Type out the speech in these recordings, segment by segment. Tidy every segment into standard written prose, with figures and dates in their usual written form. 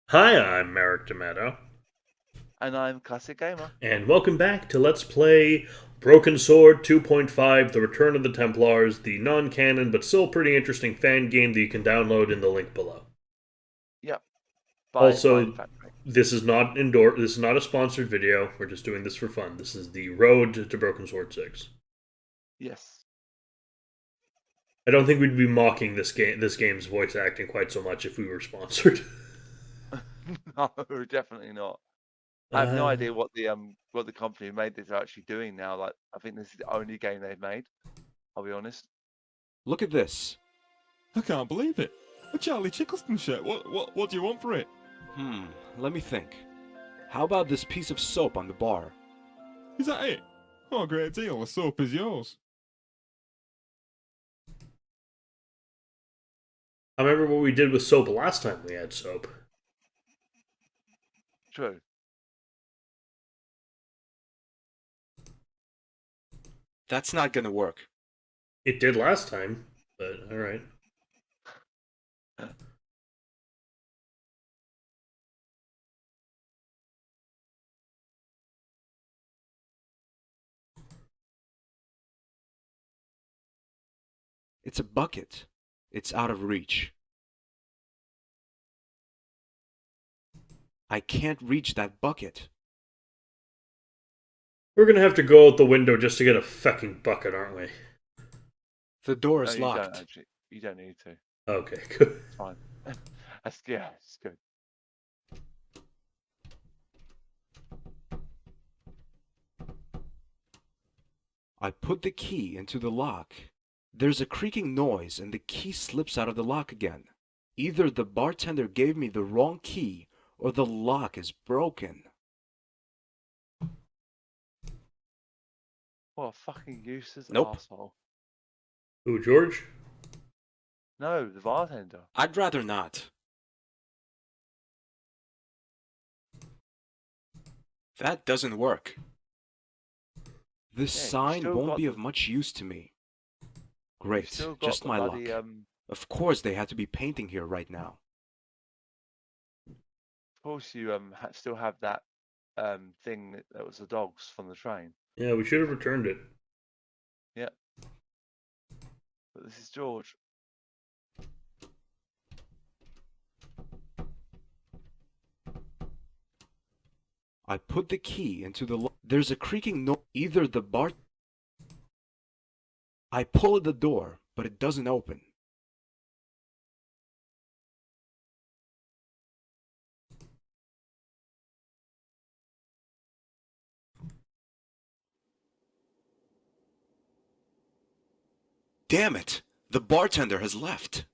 Hi, I'm Merrick Tomato, And I'm Classic Gamer. and welcome back to Let's Play Broken Sword 2.5 The Return of the Templars, the non canon but still pretty interesting fan game that you can download in the link below. Yep, by Fine Also, Factory. this is not a sponsored video, we're just doing this for fun. This is the road to Broken Sword 6. Yes. I don't think we'd be mocking this game's voice acting quite so much if we were sponsored. No, definitely not. I have no idea what the company who made this are actually doing now. Like, I think this is the only game they've made. I'll be honest. Look at this. I can't believe it. A Charlie Chickleston shirt. What do you want for it? Hmm, let me think. How about this piece of soap on the bar? Is that it? Oh, a great deal. The soap is yours. I remember what we did with soap last time we had soap. True. That's not gonna work. It did last time, but alright. It's a bucket. It's out of reach. I can't reach that bucket. We're gonna have to go out the window just to get a fucking bucket, aren't we? The door No, is you don't locked. actually. You don't need to. Okay, good. It's fine. Yeah, it's good. I put the key into the lock. There's a creaking noise and the key slips out of the lock again. Either the bartender gave me the wrong key or the lock is broken. What a fucking useless Nope. asshole. Who, George? No, the bartender. I'd rather not. That doesn't work. This Yeah, sign won't be of much use to me. you've Great, still got just the my bloody luck. Of course they had to be painting here right now. Of course you still have that thing that was the dogs from the train. Yeah, we should have returned it. Yep. But this is George. I put the key into the lock. There's a creaking noise. Either the bar. I pull at the door, but it doesn't open. Damn it! The bartender has left.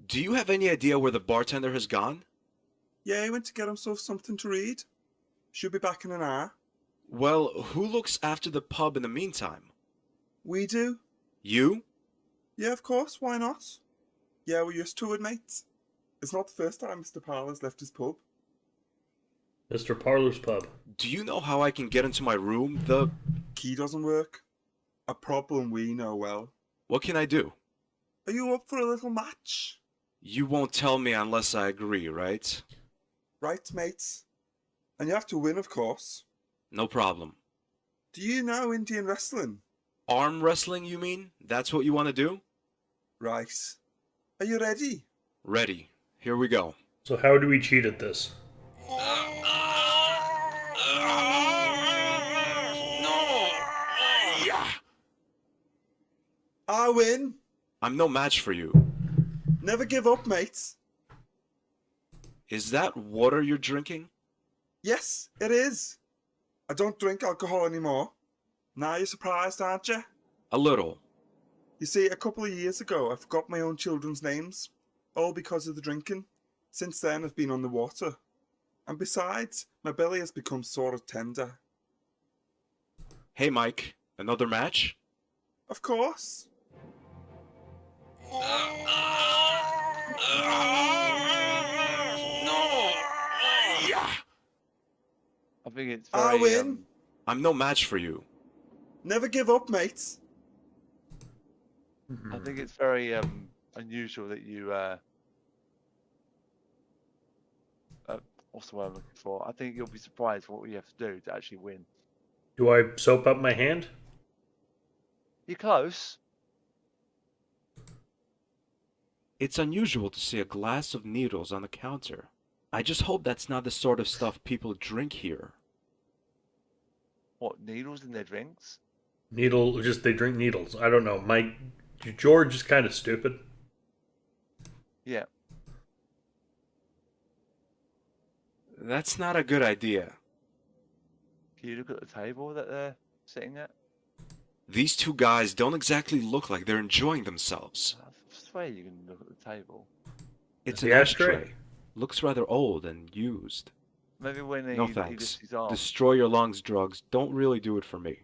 Do you have any idea where the bartender has gone? Yeah, he went to get himself something to read. Should be back in an hour. Well, who looks after the pub in the meantime? We do? You? Yeah, of course, why not? Yeah, we're used to it, mate. It's not the first time Mr. Parler's left his pub. Mr. Parlor's Pub. Do you know how I can get into my room? Key doesn't work. A problem we know well. What can I do? Are you up for a little match? You won't tell me unless I agree, right? Right, mate. And you have to win, of course. No problem. Do you know Indian wrestling? Arm wrestling, you mean? That's what you want to do? Right. Are you ready? Ready. Here we go. So, how do we cheat at this? No! I win. I'm no match for you. Never give up, mate. Is that water you're drinking? Yes, it is. I don't drink alcohol anymore. Now you're surprised, aren't you? A little. You see, a couple of years ago, I forgot my own children's names, all because of the drinking. Since then, I've been on the water. And besides, my belly has become sort of tender. Hey, Mike. Another match? Of course. No! I think it's I very win. I'm no match for you. Never give up, mate. I think it's very unusual that you what's the word I'm looking for? I think you'll be surprised what you have to do to actually win. Do I soap up my hand? You're close. It's unusual to see a glass of needles on the counter. I just hope that's not the sort of stuff people drink here. What, needles in their drinks? Needle, just they drink needles. I don't know. George is kind of stupid. Yeah. That's not a good idea. Can you look at the table that they're sitting at? These two guys don't exactly look like they're enjoying themselves. I swear you can look at the table. It's The an ashtray? ashtray. Looks rather old and used. Maybe when No he thanks. lifts his arm. Destroy your lungs drugs don't really do it for me.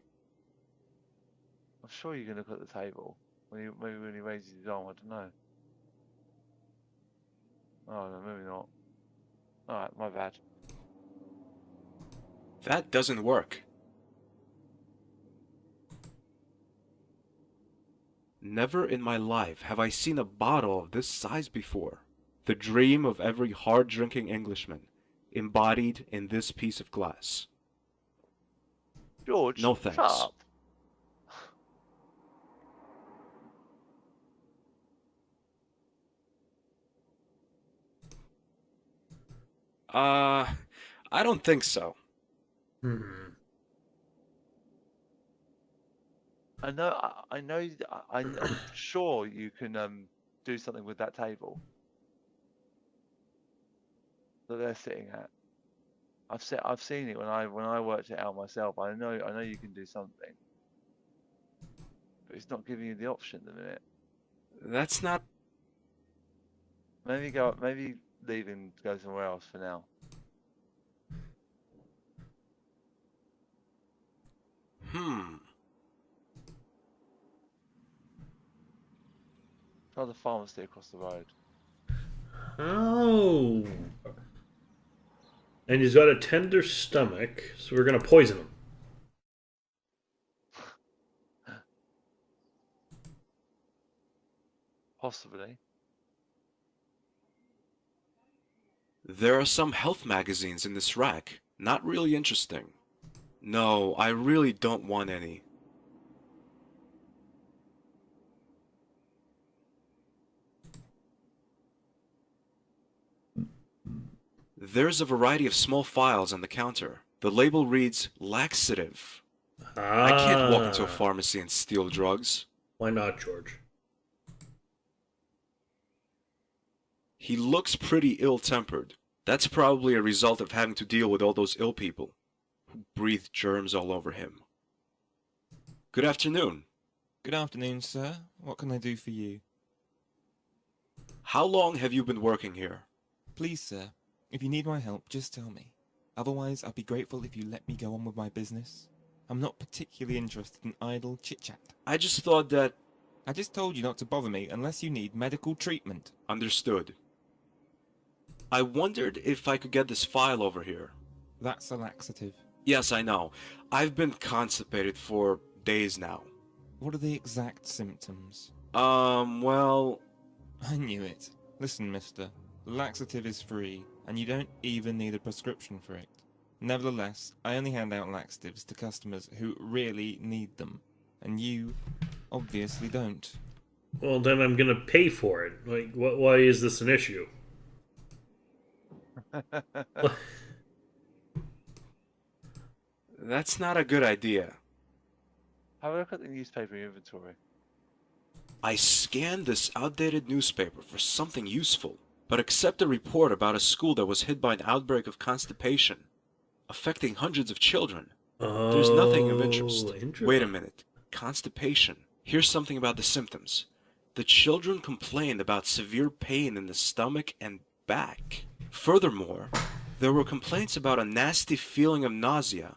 I'm sure you can look at the table. Maybe when he raises his arm, I don't know. Oh, no, maybe not. Alright, my bad. That doesn't work. Never in my life have I seen a bottle of this size before. The dream of every hard-drinking Englishman, embodied in this piece of glass. George, No thanks. shut up. I don't think so. I'm sure you can do something with that table that they're sitting at. I've seen it when I worked it out myself. I know you can do something, but it's not giving you the option at the minute. That's not... Maybe leave and go somewhere else for now. Try the pharmacy across the road. Oh. And he's got a tender stomach, so we're going to poison him. Possibly. There are some health magazines in this rack. Not really interesting. No, I really don't want any. There's a variety of small files on the counter. The label reads, laxative. I can't walk into a pharmacy and steal drugs. Why not, George? He looks pretty ill-tempered. That's probably a result of having to deal with all those ill people who breathe germs all over him. Good afternoon. Good afternoon, sir. What can I do for you? How long have you been working here? Please, sir, if you need my help, just tell me. Otherwise, I'd be grateful if you let me go on with my business. I'm not particularly interested in idle chit-chat. I just thought that... I just told you not to bother me unless you need medical treatment. Understood. I wondered if I could get this file over here. That's a laxative. Yes, I know. I've been constipated for days now. What are the exact symptoms? Well... I knew it. Listen, mister. Laxative is free, and you don't even need a prescription for it. Nevertheless, I only hand out laxatives to customers who really need them. And you, obviously, don't. Well, then I'm going to pay for it. Like, why is this an issue? That's not a good idea. Have a look at the newspaper inventory. I scanned this outdated newspaper for something useful, but except a report about a school that was hit by an outbreak of constipation, affecting hundreds of children, there's nothing of interest. Wait a minute. Constipation. Here's something about the symptoms. The children complained about severe pain in the stomach and back. Furthermore, there were complaints about a nasty feeling of nausea.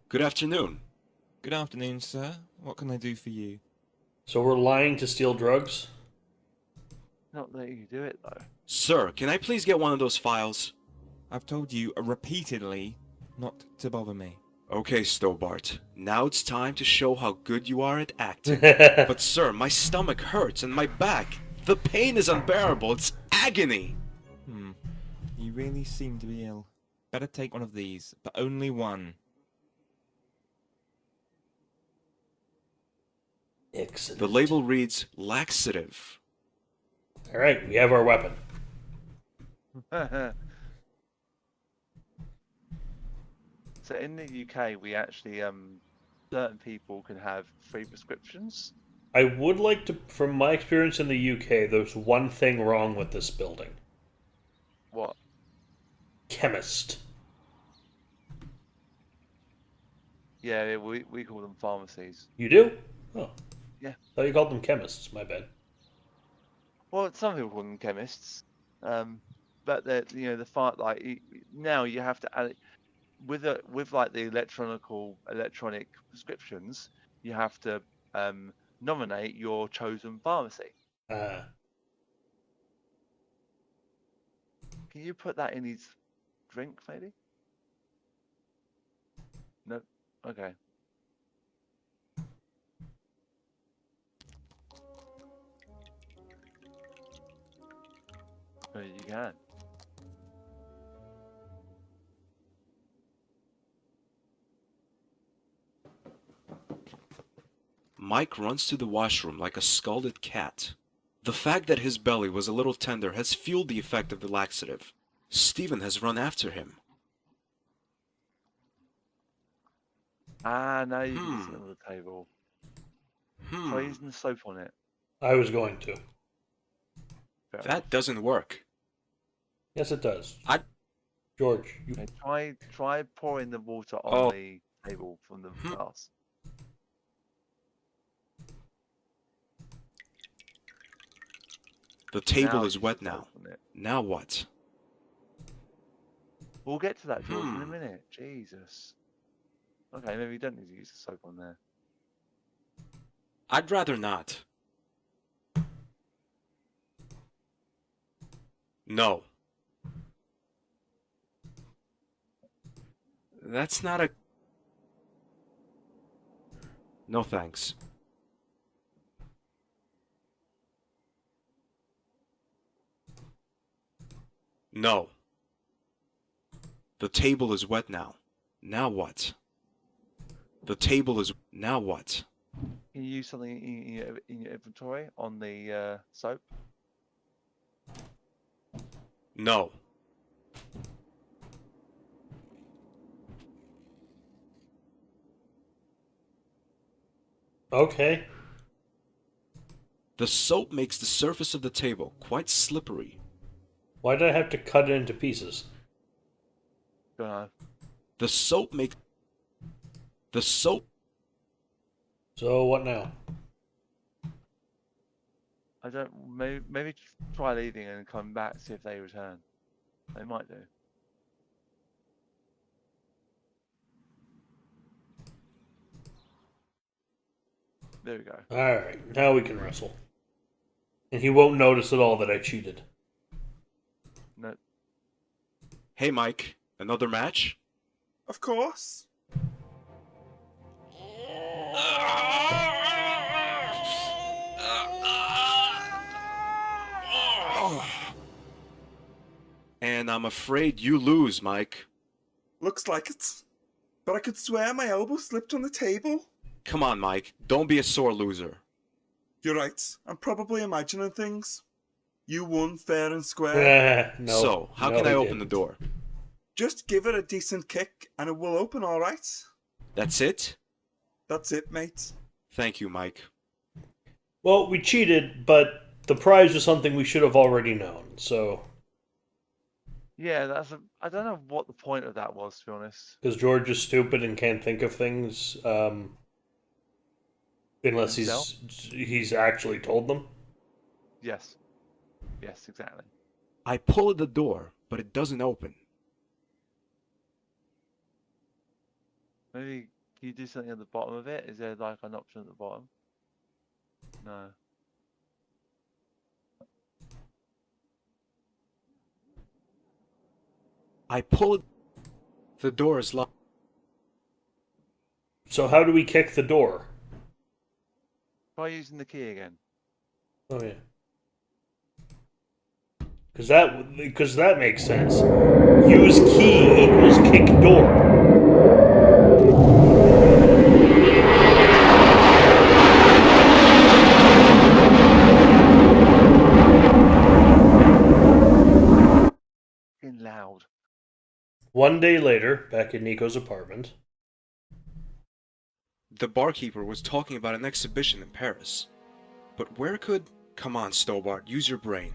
Good afternoon. Good afternoon, sir. What can I do for you? So we're lying to steal drugs? Not letting you do it though. Sir, can I please get one of those files? I've told you repeatedly not to bother me. Okay, Stobart. Now it's time to show how good you are at acting. But sir, my stomach hurts and my back. The pain is unbearable. It's agony. You really seem to be ill. Better take one of these, but only one. Excellent. The label reads laxative. All right, we have our weapon. So in the UK, we actually certain people can have free prescriptions. I would like to, from my experience in the UK, there's one thing wrong with this building. What? Chemist. Yeah, we call them pharmacies. You do? Oh. Yeah. Thought you called them chemists. My bad. Well, some people call them chemists. But the fact now you have to add with like the electronic prescriptions, you have to nominate your chosen pharmacy. Can you put that in his drink, maybe? No. Okay. Oh, you can. Mike runs to the washroom like a scalded cat. The fact that his belly was a little tender has fueled the effect of the laxative. Stephen has run after him. Ah, now you can sit on the table. Try using the soap on it. I was going to. Fair That enough. doesn't work. Yes, it does. I- George, you... Okay, try pouring the water on the table from the glass. The table Now is use wet the now. soap on it. Now what? We'll get to that, George, in a minute. Jesus. Okay, maybe you don't need to use the soap on there. I'd rather not. No. That's not a... No thanks. No. The table is wet now. Now what? The table is... Now what? Can you use something in your inventory on the soap? No. Okay. The soap makes the surface of the table quite slippery. Why did I have to cut it into pieces? Don't know. The soap makes... The soap... So what now? I don't. Maybe try leaving and come back, see if they return. They might do. There we go. Alright, now we can wrestle. And he won't notice at all that I cheated. No. Hey, Mike. Another match? Of course. And I'm afraid you lose, Mike. Looks like it. But I could swear my elbow slipped on the table. Come on, Mike. Don't be a sore loser. You're right. I'm probably imagining things. You won fair and square. No. So, how No, can I he open the didn't. door? Just give it a decent kick and it will open all right. That's it? That's it, mate. Thank you, Mike. Well, we cheated, but the prize was something we should have already known, so... Yeah, I don't know what the point of that was, to be honest. Because George is stupid and can't think of things, unless Himself? he's actually told them. Yes. Yes, exactly. I pull at the door, but it doesn't open. Maybe can you do something at the bottom of it? Is there like an option at the bottom? No. I pull it. The door is locked. So how do we kick the door? Try using the key again. Oh yeah. Because that makes sense. Use key equals kick door. Fucking loud. One day later, back in Nico's apartment. The barkeeper was talking about an exhibition in Paris. But where could... Come on, Stobart, use your brain.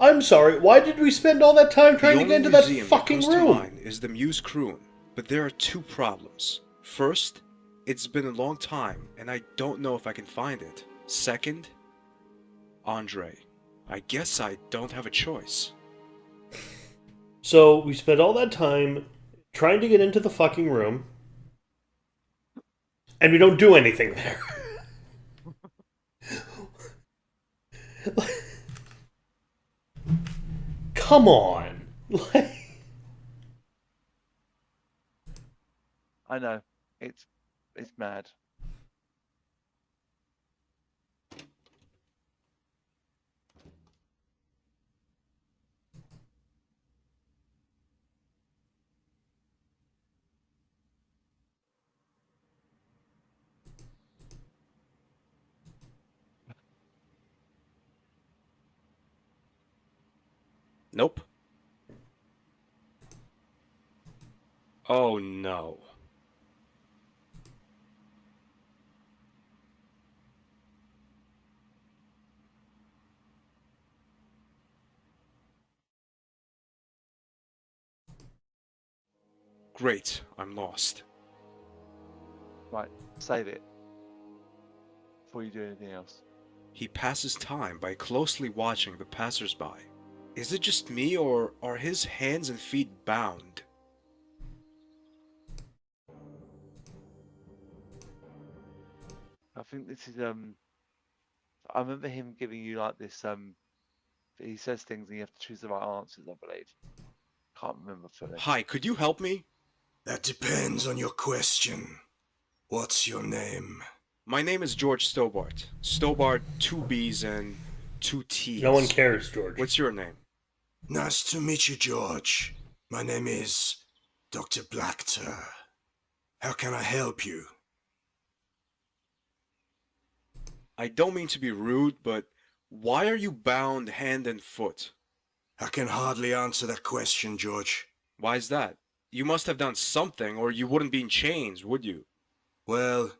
I'm sorry, why did we spend all that time trying The to get only into that museum fucking comes to room? mind is the Muse Kroon, but there are two problems. First, it's been a long time, and I don't know if I can find it. Second, Andre. I guess I don't have a choice. So we spent all that time trying to get into the fucking room, and we don't do anything there. Come on. I know. It's mad. Nope. Oh no. Great, I'm lost. Right, save it before you do anything else. He passes time by closely watching the passersby. Is it just me, or are his hands and feet bound? I think this is I remember him giving you like this he says things and you have to choose the right answers, I believe. Can't remember fully. Hi, could you help me? That depends on your question. What's your name? My name is George Stobart. Stobart, 2 B's and 2 T's. No one cares, George. What's your name? Nice to meet you, George. My name is Dr. Lecter. How can I help you? I don't mean to be rude, but why are you bound hand and foot? I can hardly answer that question, George. Why is that? You must have done something, or you wouldn't be in chains, would you? Well,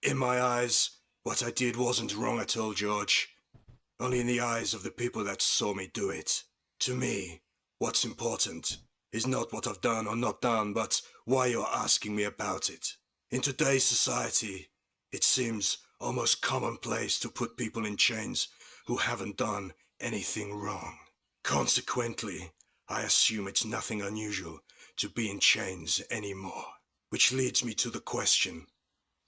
in my eyes, what I did wasn't wrong at all, George. Only in the eyes of the people that saw me do it. To me, what's important is not what I've done or not done, but why you're asking me about it. In today's society, it seems almost commonplace to put people in chains who haven't done anything wrong. Consequently, I assume it's nothing unusual to be in chains anymore. Which leads me to the question,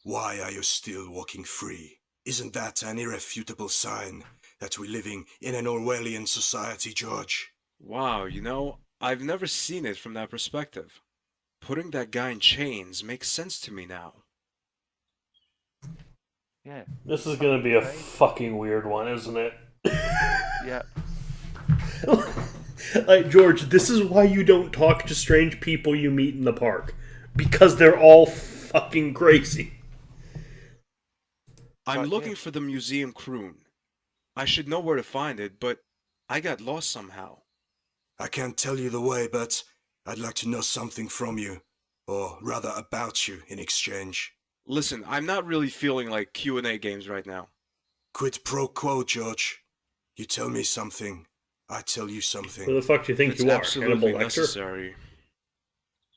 why are you still walking free? Isn't that an irrefutable sign that we're living in an Orwellian society, George? Wow, I've never seen it from that perspective. Putting that guy in chains makes sense to me now. Yeah. This is gonna be a Okay. fucking weird one, isn't it? Yeah. Like, George, this is why you don't talk to strange people you meet in the park. Because they're all fucking crazy. I'm Right, looking yeah. for the Museum Kroon. I should know where to find it, but I got lost somehow. I can't tell you the way, but I'd like to know something from you, or rather about you in exchange. Listen, I'm not really feeling like Q&A games right now. Quid pro quo, George. You tell me something, I tell you Who something. the fuck do you think If it's you are? absolutely Hannibal Lecter? necessary.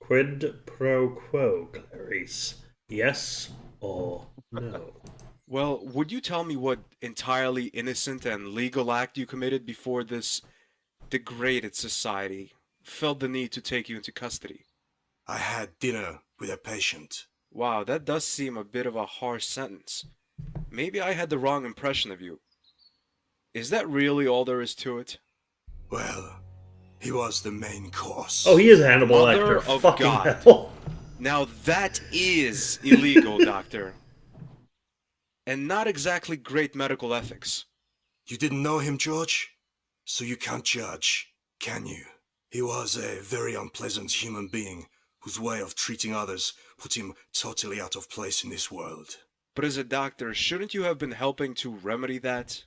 Quid pro quo, Clarice. Yes or no? Well, would you tell me what entirely innocent and legal act you committed before this degraded society felt the need to take you into custody? I had dinner with a patient. Wow, that does seem a bit of a harsh sentence. Maybe I had the wrong impression of you. Is that really all there is to it? Well, he was the main course. Oh, he is Hannibal Mother Lecter. of Fucking God. hell. Now that is illegal, Doctor. And not exactly great medical ethics. You didn't know him, George? So you can't judge, can you? He was a very unpleasant human being whose way of treating others put him totally out of place in this world. But as a doctor, shouldn't you have been helping to remedy that?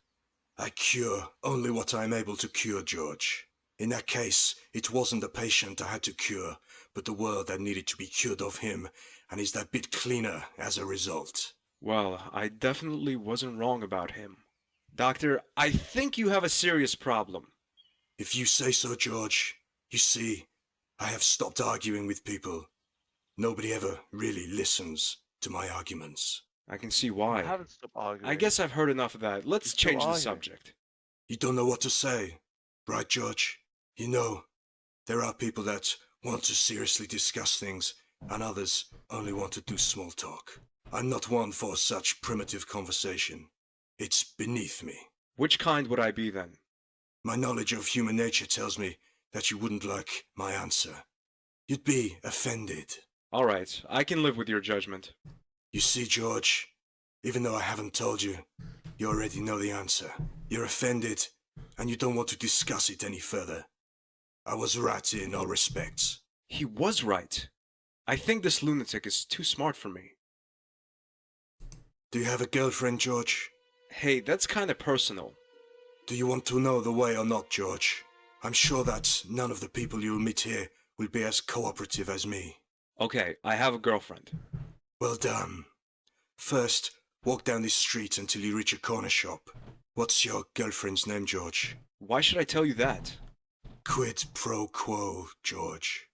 I cure only what I am able to cure, George. In that case, it wasn't the patient I had to cure, but the world that needed to be cured of him, and is that bit cleaner as a result. Well, I definitely wasn't wrong about him. Doctor, I think you have a serious problem. If you say so, George. You see, I have stopped arguing with people. Nobody ever really listens to my arguments. I can see I why. haven't stopped arguing. I guess I've heard enough of that. Let's Stop change the arguing. subject. You don't know what to say, right, George? You know, there are people that want to seriously discuss things, and others only want to do small talk. I'm not one for such primitive conversation. It's beneath me. Which kind would I be then? My knowledge of human nature tells me that you wouldn't like my answer. You'd be offended. Alright, I can live with your judgment. You see, George, even though I haven't told you, you already know the answer. You're offended, and you don't want to discuss it any further. I was right in all respects. He was right. I think this lunatic is too smart for me. Do you have a girlfriend, George? Hey, that's kinda personal. Do you want to know the way or not, George? I'm sure that none of the people you'll meet here will be as cooperative as me. Okay, I have a girlfriend. Well done. First, walk down this street until you reach a corner shop. What's your girlfriend's name, George? Why should I tell you that? Quid pro quo, George.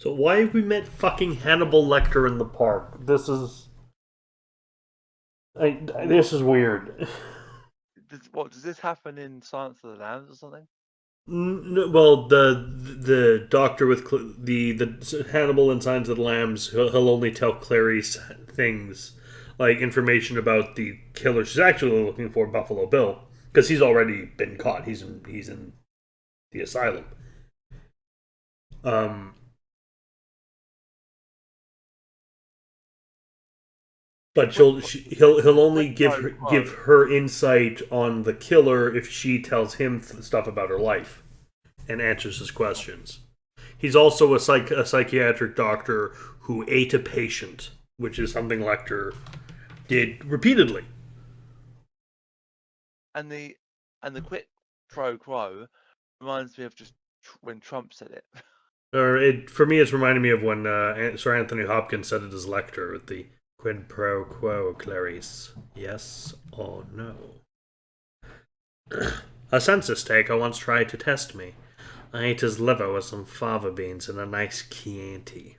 So why have we met fucking Hannibal Lecter in the park? This is weird. Does this happen in Silence of the Lambs or something? Well, the doctor with the Hannibal and Signs of the Lambs, he'll only tell Clarice things like information about the killer. She's actually looking for Buffalo Bill because he's already been caught. He's in the asylum. But he'll only give her insight on the killer if she tells him stuff about her life and answers his questions. He's also a psychiatric doctor who ate a patient, which is something Lecter did repeatedly. And the quid pro quo reminds me of just when Trump said it. For me, it's reminding me of when Sir Anthony Hopkins said it as Lecter with the quid pro quo, Clarice. Yes or no? A census taker once tried to test me. I ate his liver with some fava beans and a nice Chianti.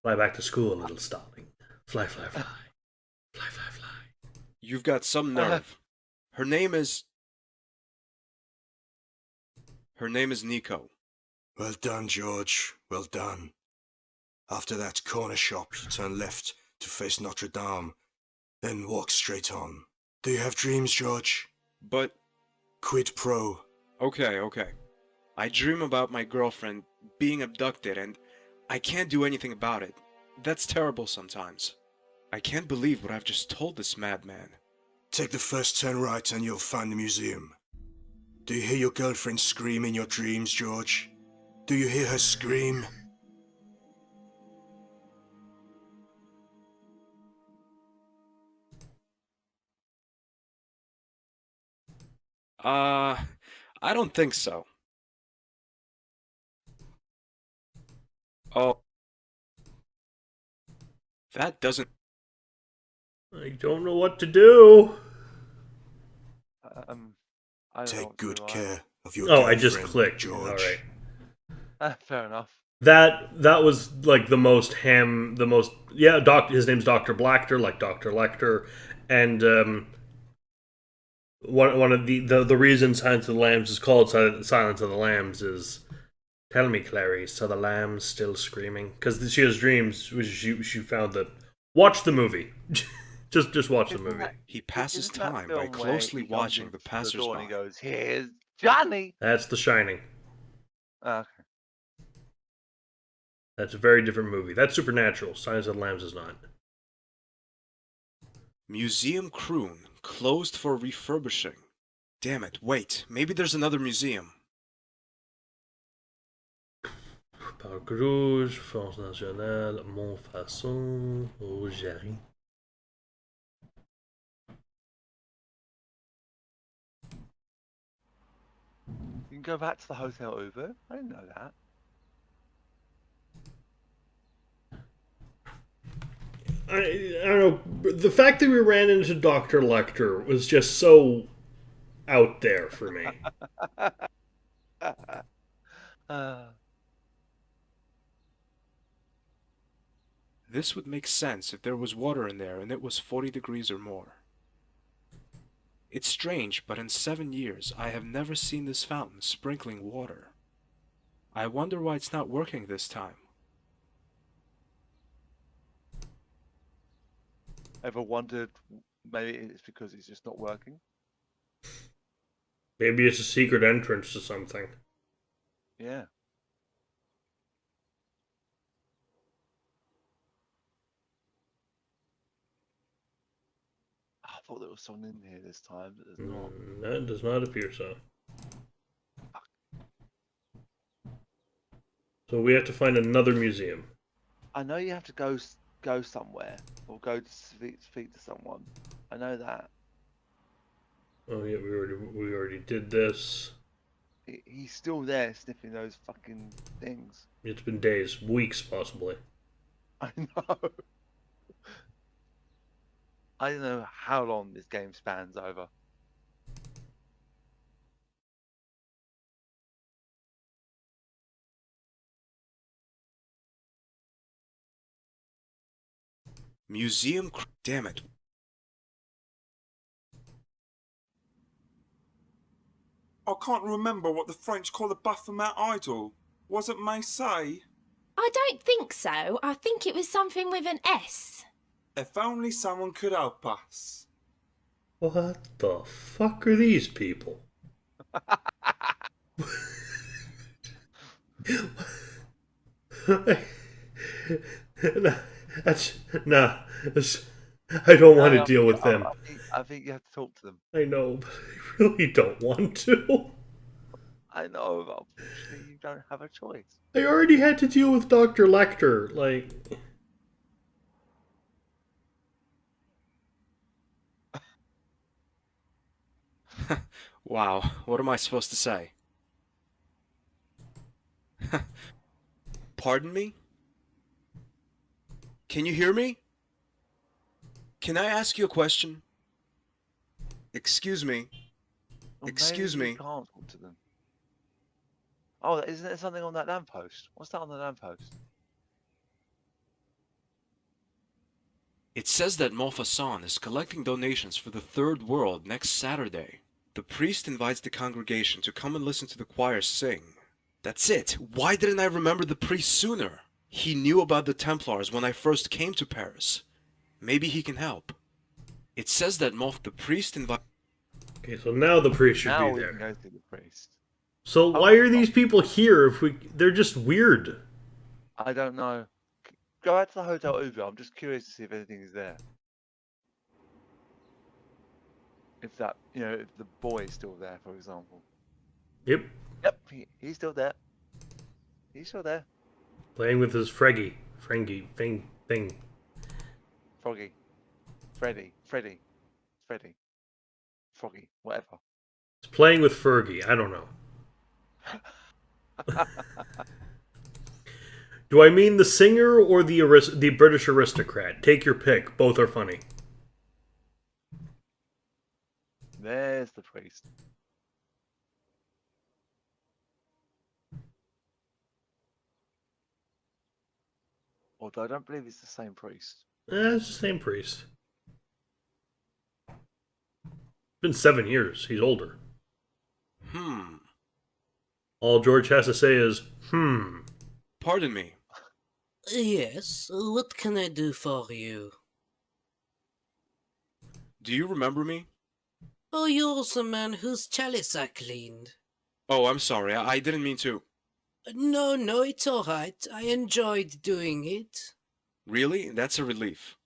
Fly back to school, little starling. Fly, fly, fly. Fly, fly, fly. You've got some nerve. Her name is Nico. Well done, George. Well done. After that corner shop, you turn left to face Notre Dame, then walk straight on. Do you have dreams, George? But... Quid pro. Okay. I dream about my girlfriend being abducted and I can't do anything about it. That's terrible sometimes. I can't believe what I've just told this madman. Take the first turn right and you'll find the museum. Do you hear your girlfriend scream in your dreams, George? Do you hear her scream? I don't think so. Oh. That doesn't... I don't know what to do. I don't know Take what to good do care of your Oh, girlfriend, I just clicked. George. All right. Fair enough. That was like his name's Dr. Blackter, like Dr. Lecter, and one of the reason Silence of the Lambs is called Silence of the Lambs is, tell me, Clarice, are the lambs still screaming? Because she has dreams, which she found that. Watch the movie. just watch the movie. He passes Isn't that time film by where closely he comes watching into the door and passersby. he goes, "Here's Johnny." That's The Shining. Okay. That's a very different movie. That's Supernatural. Silence of the Lambs is not. Museum Kroon, closed for refurbishing. Damn it, wait, maybe there's another museum. Parc Rouge, France Nationale, Montfaucon, Rougerie. You can go back to the Hotel Uber. I didn't know that. I don't know. The fact that we ran into Dr. Lecter was just so out there for me. This would make sense if there was water in there and it was 40 degrees or more. It's strange, but in 7 years I have never seen this fountain sprinkling water. I wonder why it's not working this time. Ever wondered maybe it's because it's just not working? Maybe it's a secret entrance to something. Yeah. I thought there was someone in here this time, but there's not. That does not appear so. So we have to find another museum. I know you have to go somewhere or go to speak to someone. I know that. Oh yeah, we already did this. He's still there sniffing those fucking things. It's been days, weeks possibly. I know. I don't know how long this game spans over. Damn it. I can't remember what the French call the Baphomet idol. Was it Marseille? I don't think so. I think it was something with an S. If only someone could help us. What the fuck are these people? I don't want to deal with them. I think you have to talk to them. I know, but I really don't want to. I know, but unfortunately you don't have a choice. I already had to deal with Dr. Lecter. Like, Wow, what am I supposed to say? Pardon me? Can you hear me? Can I ask you a question? Excuse me. Or Excuse maybe me. You can't talk to them. Oh, isn't there something on that lamppost? What's that on the lamppost? It says that Montfaucon is collecting donations for the Third World next Saturday. The priest invites the congregation to come and listen to the choir sing. That's it. Why didn't I remember the priest sooner? He knew about the Templars when I first came to Paris. Maybe he can help. It says that the priest invites... okay, so now the priest should Now be we there. can go to the priest. So why are these people here if they're just weird? I don't know. Go out to the Hotel Uber. I'm just curious to see if anything is there. If that, if the boy is still there, for example. Yep. Yep, he's still there. He's still there. Playing with his Frengy thing. Froggy. Freddy. Froggy. Whatever. He's playing with Fergie. I don't know. Do I mean the singer or the British aristocrat? Take your pick. Both are funny. There's the priest. Although I don't believe it's the same priest. It's the same priest. It's been 7 years. He's older. All George has to say is, Pardon me. Yes, what can I do for you? Do you remember me? Oh, you're the man whose chalice I cleaned. Oh, I'm sorry. I didn't mean to. No, it's alright. I enjoyed doing it. Really? That's a relief.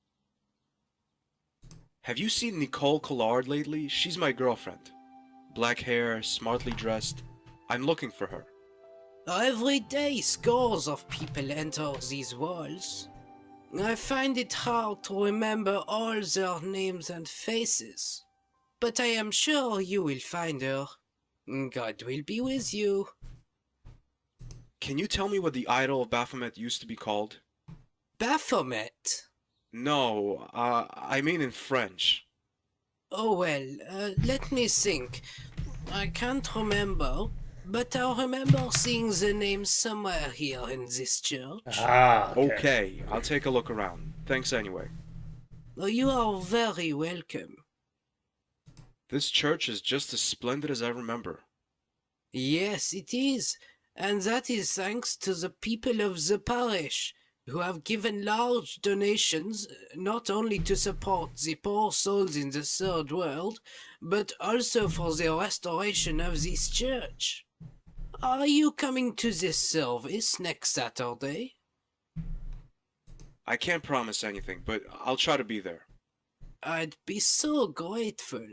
Have you seen Nicole Collard lately? She's my girlfriend. Black hair, smartly dressed. I'm looking for her. Every day, scores of people enter these walls. I find it hard to remember all their names and faces. But I am sure you will find her. God will be with you. Can you tell me what the idol of Baphomet used to be called? Baphomet? No, I mean in French. Oh well, let me think. I can't remember, but I remember seeing the name somewhere here in this church. Ah, okay. Okay, I'll take a look around. Thanks anyway. You are very welcome. This church is just as splendid as I remember. Yes, it is, and that is thanks to the people of the parish, who have given large donations not only to support the poor souls in the third world, but also for the restoration of this church. Are you coming to this service next Saturday? I can't promise anything, but I'll try to be there. I'd be so grateful.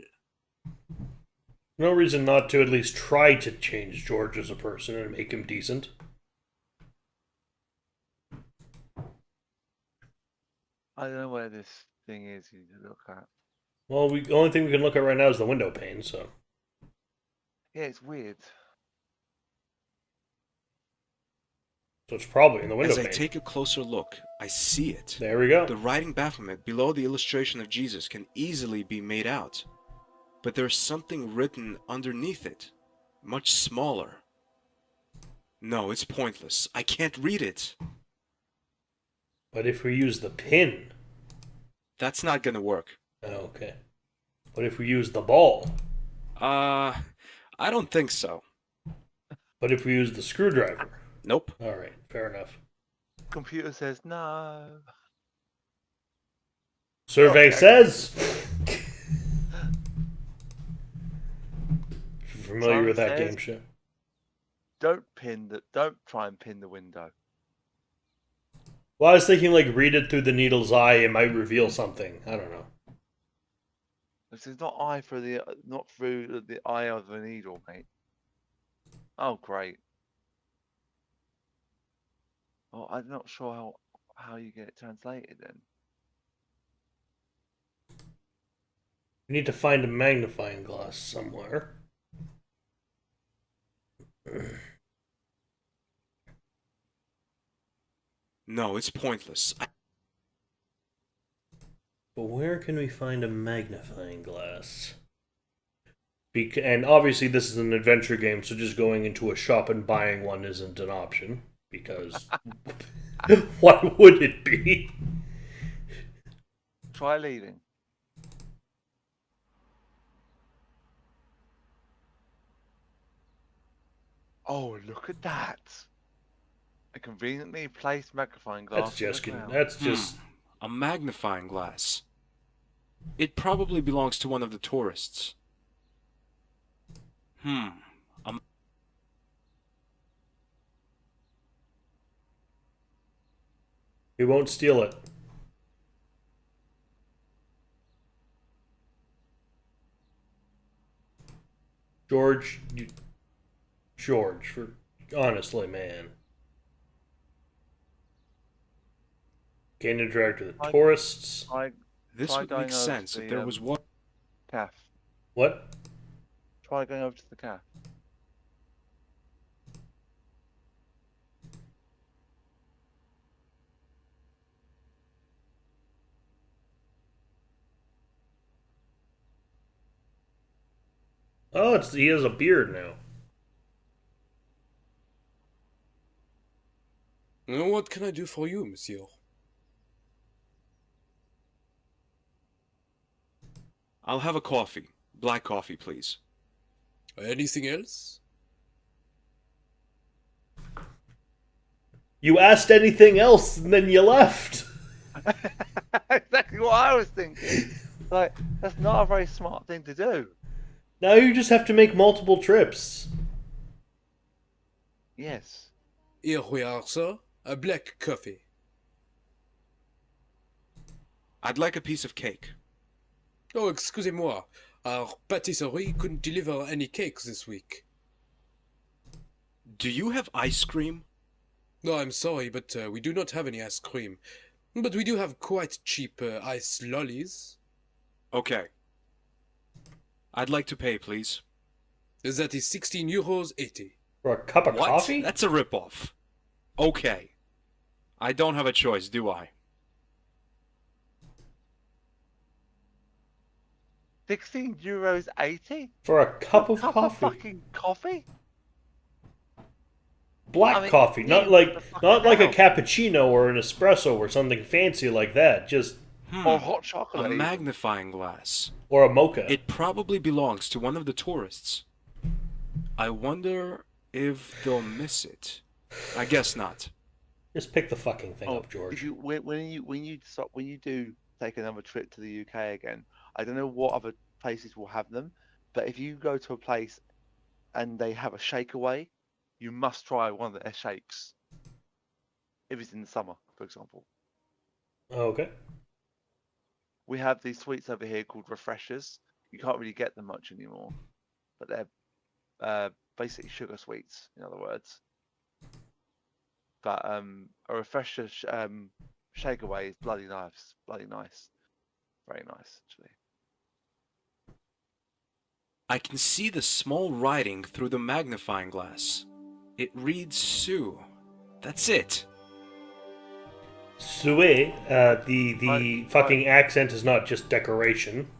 No reason not to at least try to change George as a person and make him decent. I don't know where this thing is you need to look at. Well, the only thing we can look at right now is the window pane, so. Yeah, it's weird. So it's probably in the window As I pane. take a closer look, I see it. There we go. The writing Baphomet below the illustration of Jesus can easily be made out. But there's something written underneath it, much smaller. No, it's pointless. I can't read it. But if we use the pin... That's not gonna work. Okay. But if we use the ball... I don't think so. But if we use the screwdriver... Nope. Alright, fair enough. Computer says no. Survey Okay. says... Familiar Simon with that says- game show? Don't try and pin the window. Well, I was thinking, like, read it through the needle's eye, it might reveal something. I don't know. This is not not through the eye of the needle, mate. Oh, great. Well, I'm not sure how you get it translated then. We need to find a magnifying glass somewhere. No, it's pointless. But where can we find a magnifying glass? And obviously this is an adventure game, so just going into a shop and buying one isn't an option. Because what would it be? Try leaving. Oh, look at that! A conveniently placed magnifying glass. That's just A magnifying glass. It probably belongs to one of the tourists. we won't steal it. George, honestly, man. Gain interact with the tourists. This Try would going make over sense to if the, there was one. Calf. What? Try going over to the calf. Oh, he has a beard now. What can I do for you, monsieur? I'll have a coffee. Black coffee, please. Anything else? You asked anything else and then you left. Exactly what I was thinking. Like, that's not a very smart thing to do. Now you just have to make multiple trips. Yes. Here we are, sir. A black coffee. I'd like a piece of cake. Oh, excusez-moi. Our patisserie couldn't deliver any cakes this week. Do you have ice cream? No, I'm sorry, but we do not have any ice cream. But we do have quite cheap ice lollies. Okay. I'd like to pay, please. That is 16 euros 80. For a cup of What? coffee? That's a ripoff. Okay. I don't have a choice, do I? 16 euros 80 For a cup of cup coffee? of fucking coffee. Black I mean, coffee, yeah, not like what the fuck not like a now? cappuccino or an espresso or something fancy like that. Just Or hot A chocolate. even. magnifying glass. or a mocha. It probably belongs to one of the tourists. I wonder if they'll miss it. I guess not. Just pick the fucking thing Oh, up, George. If you when you do take another trip to the UK again, I don't know what other places will have them, but if you go to a place and they have a shake away, you must try one of their shakes. If it's in the summer, for example. Okay. We have these sweets over here called refreshers. You can't really get them much anymore, but they're basically sugar sweets, in other words. But a refresher shake away is bloody nice, very nice actually. I can see the small writing through the magnifying glass. It reads Sue. That's it. Sue, the Right. fucking accent is not just decoration.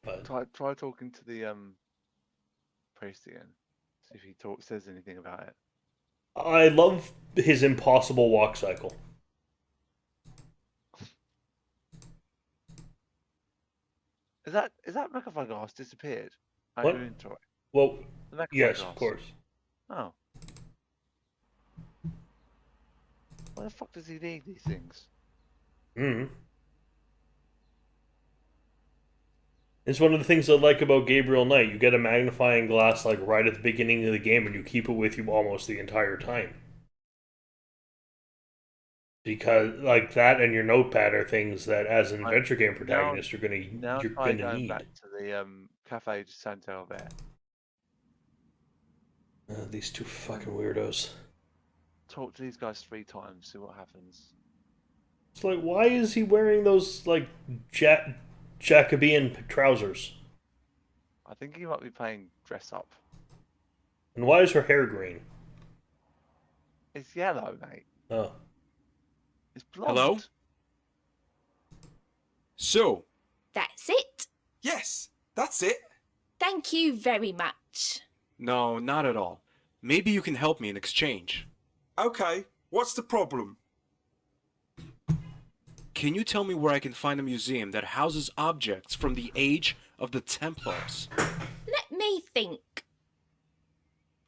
But Try talking to the priest again. See if he says anything about it. I love his impossible walk cycle. Is that magnifying glass disappeared? Out What? of your inventory? Well, The magnifying yes, glass. of course. Oh. Why the fuck does he need these things? Mm. It's one of the things I like about Gabriel Knight. You get a magnifying glass like right at the beginning of the game, and you keep it with you almost the entire time. Because like that and your notepad are things that, as an Right. adventure game protagonist, Now you're try gonna going need. back to the Cafe de Saint Albert. These two fucking weirdos. Talk to these guys 3 times, see what happens. It's like, why is he wearing those like Jacobean trousers? I think he might be playing dress up. And why is her hair green? It's yellow, mate. Oh, It's blonde. Hello? Sue. That's it. Yes, that's it. Thank you very much. No, not at all. Maybe you can help me in exchange. Okay, what's the problem? Can you tell me where I can find a museum that houses objects from the age of the Templars? Let me think.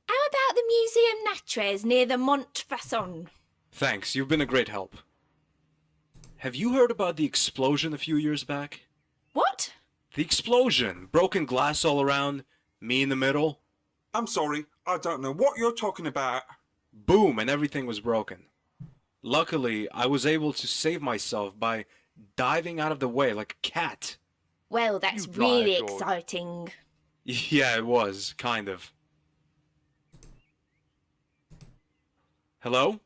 How about the Museum Natres near the Montfaucon? Thanks, you've been a great help. Have you heard about the explosion a few years back? What? The explosion! Broken glass all around, me in the middle. I'm sorry, I don't know what you're talking about. Boom, and everything was broken. Luckily, I was able to save myself by diving out of the way like a cat. Well, that's You really liar, George. exciting. Yeah, it was, kind of. Hello?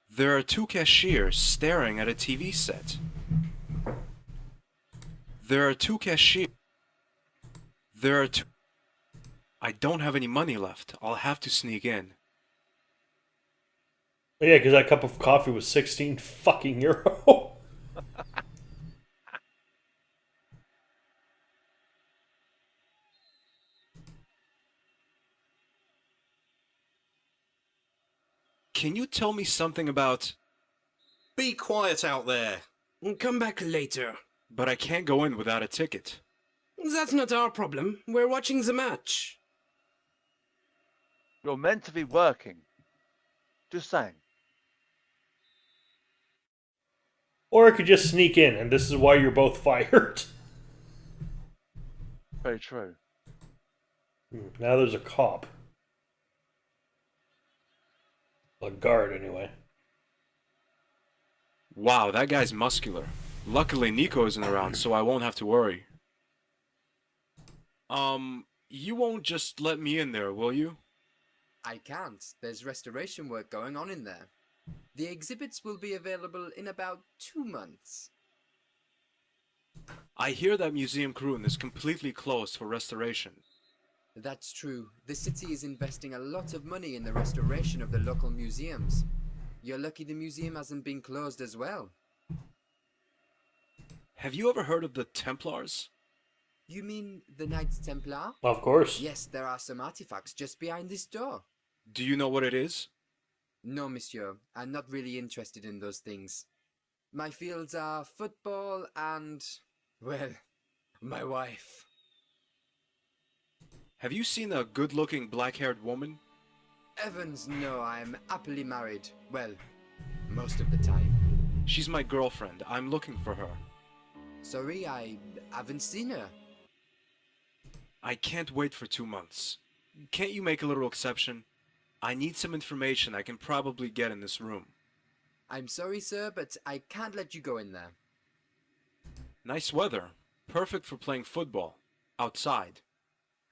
There are 2 cashiers staring at a TV set. There are 2 cashiers. There are 2. I don't have any money left. I'll have to sneak in. yeah, because that cup of coffee was 16 fucking euro. Can you tell me something about... Be quiet out there. Come back later. But I can't go in without a ticket. That's not our problem. We're watching the match. You're meant to be working. Just saying. Or I could just sneak in, and this is why you're both fired. Very true. Now there's a cop. A guard, anyway. Wow, that guy's muscular. Luckily, Nico isn't around, so I won't have to worry. You won't just let me in there, will you? I can't. There's restoration work going on in there. The exhibits will be available in about 2 months. I hear that Museum Kroon is completely closed for restoration. That's true. The city is investing a lot of money in the restoration of the local museums. You're lucky the museum hasn't been closed as well. Have you ever heard of the Templars? You mean the Knights Templar? Of course. Yes, there are some artifacts just behind this door. Do you know what it is? No, monsieur. I'm not really interested in those things. My fields are football and, well, my wife. Have you seen a good-looking black-haired woman? Evans, no, I'm happily married. Well, most of the time. She's my girlfriend. I'm looking for her. Sorry, I haven't seen her. I can't wait for 2 months. Can't you make a little exception? I need some information I can probably get in this room. I'm sorry, sir, but I can't let you go in there. Nice weather. Perfect for playing football. Outside.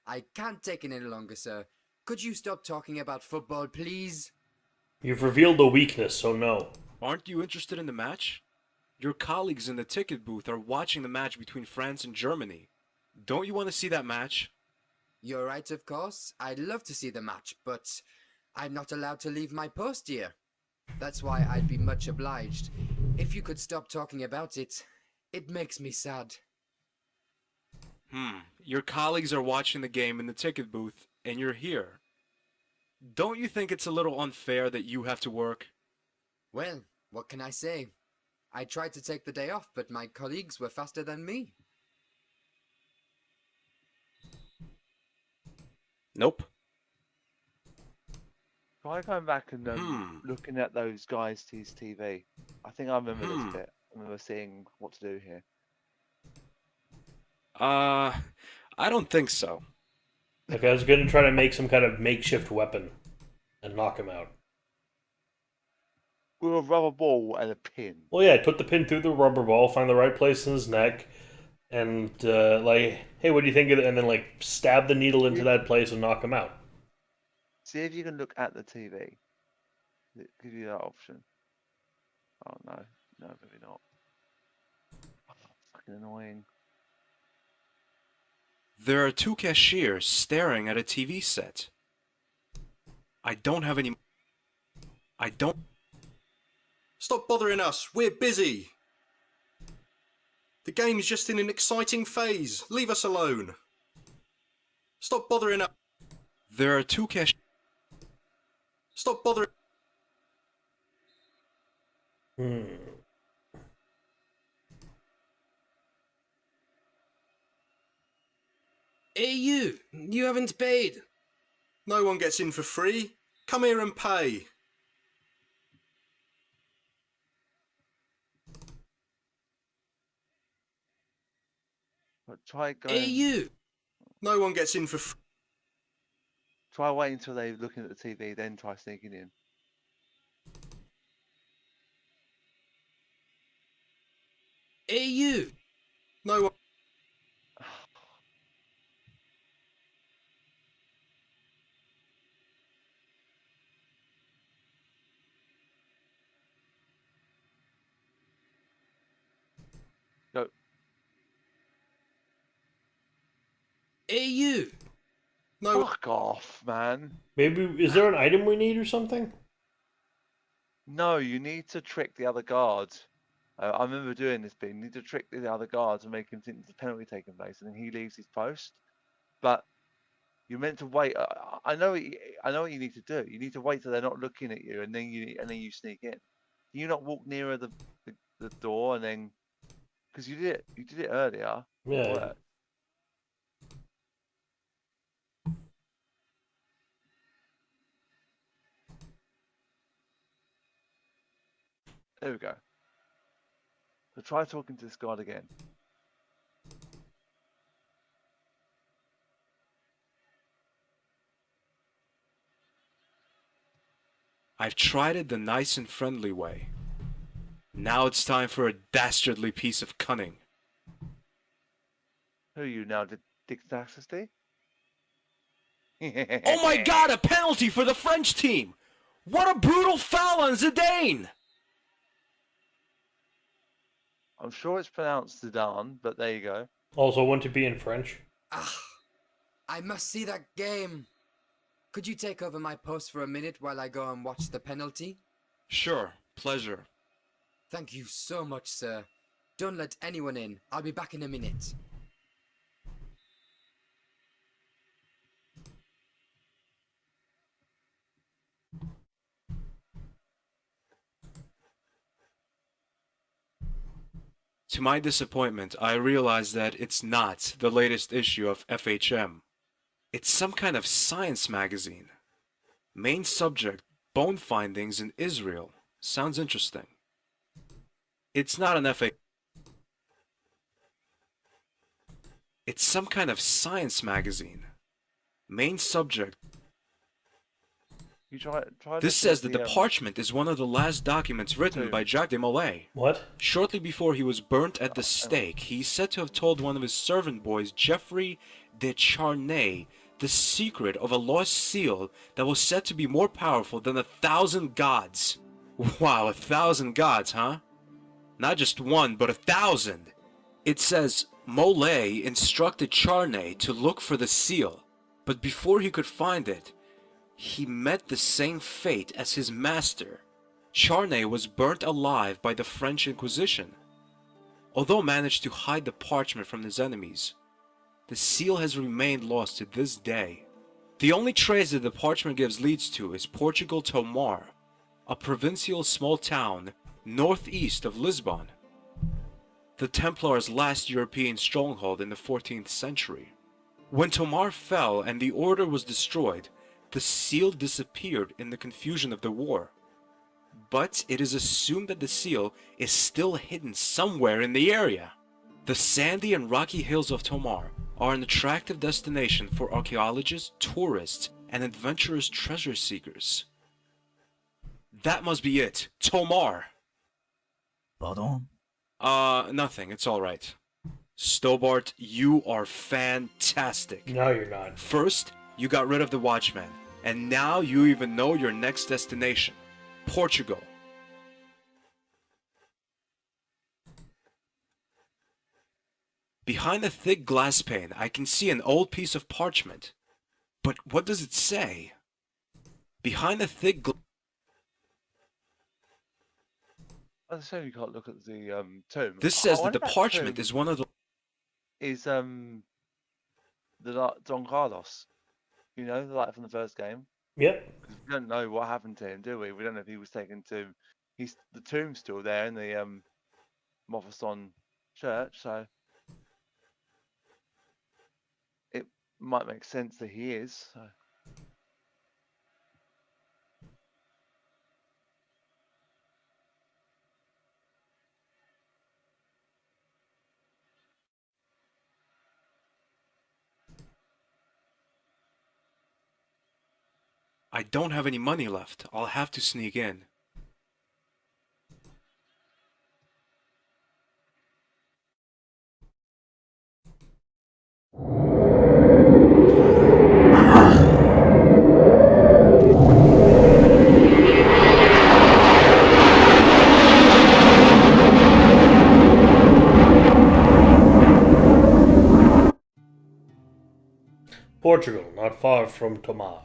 I can't take it any longer, sir. Could you stop talking about football, please? You've revealed a weakness, so no. Aren't you interested in the match? Your colleagues in the ticket booth are watching the match between France and Germany. Don't you want to see that match? You're right, of course. I'd love to see the match, but I'm not allowed to leave my post here. That's why I'd be much obliged. If you could stop talking about it, it makes me sad. Your colleagues are watching the game in the ticket booth, and you're here. Don't you think it's a little unfair that you have to work? Well, what can I say? I tried to take the day off, but my colleagues were faster than me. Nope. Try going back and looking at those guys' TV. I think I remember this bit. I remember seeing what to do here. I don't think so. Like, I was going to try to make some kind of makeshift weapon and knock him out. With a rubber ball and a pin. Well, yeah, put the pin through the rubber ball, find the right place in his neck, and, like, hey, what do you think of it? And then, like, stab the needle into that place and knock him out. See if you can look at the TV. Does it give you that option? Oh, no. No, maybe not. Oh, fucking annoying. There are 2 cashiers staring at a TV set. I don't have any... Stop bothering us. We're busy. The game's just in an exciting phase. Leave us alone. Stop bothering us. There are 2 cashiers... Stop bothering... Hey, you haven't paid. No one gets in for free. Come here and pay. But try going... Hey, you. No one gets in for free. Try waiting until they're looking at the TV, then try sneaking in. Hey, you. No one... Go. Hey, you. No... Fuck off, man. Maybe, is there an item we need or something? No, you need to trick the other guards. I remember doing this bit. You need to trick the other guards and make him think there's a penalty taking place, and then he leaves his post. But you're meant to wait. I know. I know what you need to do. You need to wait till they're not looking at you, and then you sneak in. You not walk nearer the door, and then because you did it earlier. Yeah. Work. There we go. So try talking to this guard again. I've tried it the nice and friendly way. Now it's time for a dastardly piece of cunning. Who are you now, Dictaxity? Oh my god, a penalty for the French team! What a brutal foul on Zidane! I'm sure it's pronounced Zidane, but there you go. Also, wouldn't it be in French? Ah, I must see that game. Could you take over my post for a minute while I go and watch the penalty? Sure, pleasure. Thank you so much, sir. Don't let anyone in. I'll be back in a minute. To my disappointment, I realize that it's not the latest issue of FHM. It's some kind of science magazine. Main subject, bone findings in Israel. Sounds interesting. It's not an FA. It's some kind of science magazine. Main subject. You try This says that the parchment is one of the last documents written by Jacques de Molay. What? Shortly before he was burnt at the stake, he's said to have told one of his servant boys, Geoffrey de Charnay, the secret of a lost seal that was said to be more powerful than 1,000 gods. Wow, 1,000 gods, huh? Not just one, but 1,000. It says, Molay instructed Charnay to look for the seal, but before he could find it, he met the same fate as his master. Charnay was burnt alive by the French Inquisition. Although managed to hide the parchment from his enemies, the seal has remained lost to this day. The only trace that the parchment gives leads to is Portugal Tomar, a provincial small town northeast of Lisbon, the Templars' last European stronghold in the 14th century. When Tomar fell and the order was destroyed, the seal disappeared in the confusion of the war. But it is assumed that the seal is still hidden somewhere in the area. The sandy and rocky hills of Tomar are an attractive destination for archaeologists, tourists, and adventurous treasure seekers. That must be it. Tomar! Pardon? Nothing. It's alright. Stobart, you are fantastic. No, you're not. First, you got rid of the Watchman, and now you even know your next destination. Portugal. Behind the thick glass pane, I can see an old piece of parchment. But what does it say? Behind the thick I assume you can't look at the tomb. This I says that wonder the if parchment tomb is one of the... is the Don Carlos. You know, the light from the first game. Yep. We don't know what happened to him, do we? We don't know if he was taken to. The tomb's still there in the Moffasson church, so it might make sense that he is. So. I don't have any money left. I'll have to sneak in. Portugal, not far from Tomar.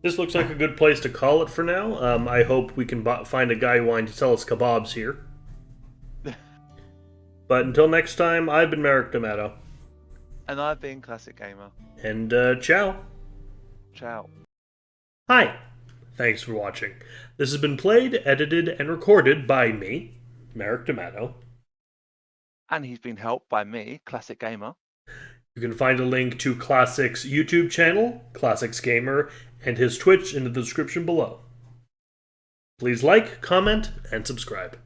This looks like a good place to call it for now. I hope we can find a guy wanting to sell us kebabs here. But until next time, I've been Merrick D'Amato. And I've been Classic Gamer. And ciao. Ciao. Hi. Thanks for watching. This has been played, edited, and recorded by me, Merrick D'Amato. And he's been helped by me, Classic Gamer. You can find a link to Classic's YouTube channel, Classics Gamer, and his Twitch in the description below. Please like, comment, and subscribe.